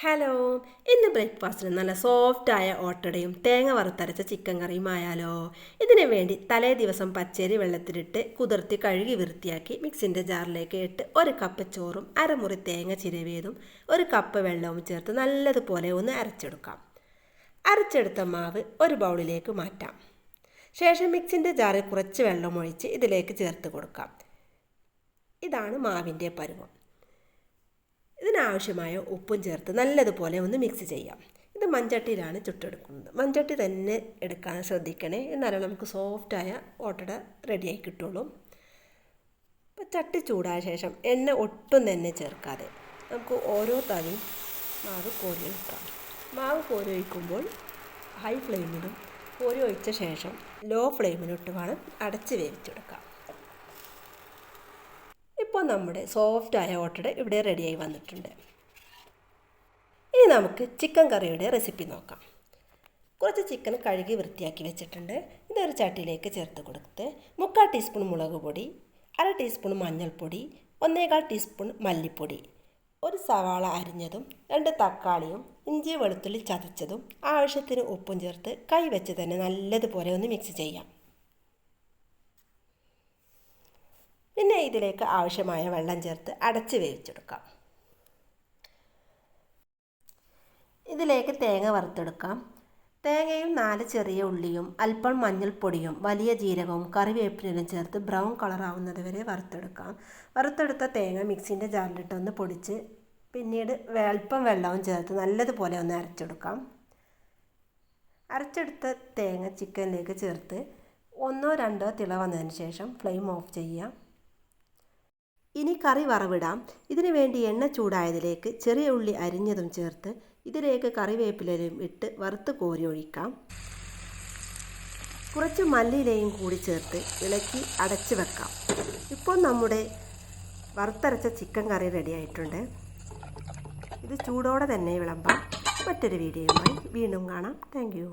Hello, ഇന്ന് ബ്രേക്ക്ഫാസ്റ്റിന് നല്ല സോഫ്റ്റായ ഓട്ടടയും തേങ്ങ വറുത്തരച്ച ചിക്കൻ കറിയും ആയാലോ. ഇതിനു വേണ്ടി തലേ ദിവസം പച്ചരി വെള്ളത്തിലിട്ട് കുതിർത്തി കഴുകി വൃത്തിയാക്കി മിക്സിൻ്റെ ജാറിലേക്ക് ഇട്ട് 1 കപ്പ് ചോറും അരമുറി തേങ്ങ ചിരവിയതും 1 കപ്പ് വെള്ളവും ചേർത്ത് നല്ലതുപോലെ ഒന്ന് അരച്ചെടുക്കാം. അരച്ചെടുത്ത മാവ് ഒരു ബൗളിലേക്ക് മാറ്റാം. ശേഷം മിക്സിൻ്റെ ജാറിൽ കുറച്ച് വെള്ളം ഒഴിച്ച് ഇതിലേക്ക് ചേർത്ത് കൊടുക്കാം. ഇതാണ് മാവിൻ്റെ പരുവം. ഇതിനാവശ്യമായ ഉപ്പും ചേർത്ത് നല്ലതുപോലെ ഒന്ന് മിക്സ് ചെയ്യാം. ഇത് മൺചട്ടിയിലാണ് ചുട്ടെടുക്കുന്നത്. മൺചട്ടി തന്നെ എടുക്കാൻ ശ്രദ്ധിക്കണേ, എന്നാലും നമുക്ക് സോഫ്റ്റായ ഓട്ടട റെഡിയായി കിട്ടുള്ളൂ. അപ്പോൾ ചട്ടി ചൂടായ ശേഷം എണ്ണ ഒട്ടും തന്നെ ചേർക്കാതെ നമുക്ക് ഓരോ തവിയും മാവ് കോരി ഒഴിക്കാം. മാവ് കോരി ഒഴിക്കുമ്പോൾ ഹൈ ഫ്ലെയിമിലും കോരി ഒഴിച്ച ശേഷം ലോ ഫ്ലെയിമിലിട്ട് വേണം അടച്ച് വേവിച്ചെടുക്കാം. ഇപ്പോൾ നമ്മുടെ സോഫ്റ്റായ ഓട്ടട ഇവിടെ റെഡിയായി വന്നിട്ടുണ്ട്. ഇനി നമുക്ക് ചിക്കൻ കറിയുടെ റെസിപ്പി നോക്കാം. കുറച്ച് ചിക്കൻ കഴുകി വൃത്തിയാക്കി വെച്ചിട്ടുണ്ട്. ഇതൊരു ചട്ടിയിലേക്ക് ചേർത്ത് കൊടുത്ത് 3/4 ടീസ്പൂൺ മുളക് പൊടി, 1/2 ടീസ്പൂൺ മഞ്ഞൾപ്പൊടി, 1/4 ടീസ്പൂൺ മല്ലിപ്പൊടി, 1 സവാള അരിഞ്ഞതും 2 തക്കാളിയും ഇഞ്ചി വെളുത്തുള്ളി ചതച്ചതും ആവശ്യത്തിന് ഉപ്പും ചേർത്ത് കൈ വെച്ച് തന്നെ നല്ലതുപോലെ ഒന്ന് മിക്സ് ചെയ്യാം. പിന്നെ ഇതിലേക്ക് ആവശ്യമായ വെള്ളം ചേർത്ത് അടച്ച് വേവിച്ചെടുക്കാം. ഇതിലേക്ക് തേങ്ങ വറുത്തെടുക്കാം. തേങ്ങയും 4 ചെറിയ ഉള്ളിയും അല്പം മഞ്ഞൾപ്പൊടിയും വലിയ ജീരകവും കറിവേപ്പിലയും ചേർത്ത് ബ്രൗൺ കളർ ആവുന്നത് വരെ വറുത്തെടുക്കാം. വറുത്തെടുത്ത തേങ്ങ മിക്സിൻ്റെ ജാറിലിട്ടൊന്ന് പൊടിച്ച് പിന്നീട് അല്പം വെള്ളവും ചേർത്ത് നല്ലതുപോലെ ഒന്ന് അരച്ചെടുക്കാം. അരച്ചെടുത്ത തേങ്ങ ചിക്കനിലേക്ക് ചേർത്ത് 1-2 തിള വന്നതിന് ശേഷം ഫ്ലെയിം ഓഫ് ചെയ്യാം. ഇനി കറി വറവിടാം. ഇതിനു വേണ്ടി എണ്ണ ചൂടായതിലേക്ക് ചെറിയ ഉള്ളി അരിഞ്ഞതും ചേർത്ത് ഇതിലേക്ക് കറിവേപ്പിലയും ഇട്ട് വറുത്ത് കോരി ഒഴിക്കാം. കുറച്ച് മല്ലിയിലയും കൂടി ചേർത്ത് ഇളക്കി അടച്ച് വെക്കാം. ഇപ്പോൾ നമ്മുടെ വറുത്തരച്ച ചിക്കൻ കറി റെഡി ആയിട്ടുണ്ട്. ഇത് ചൂടോടെ തന്നെ വിളമ്പാം. മറ്റൊരു വീഡിയോയുമായി വീണ്ടും കാണാം. Thank you.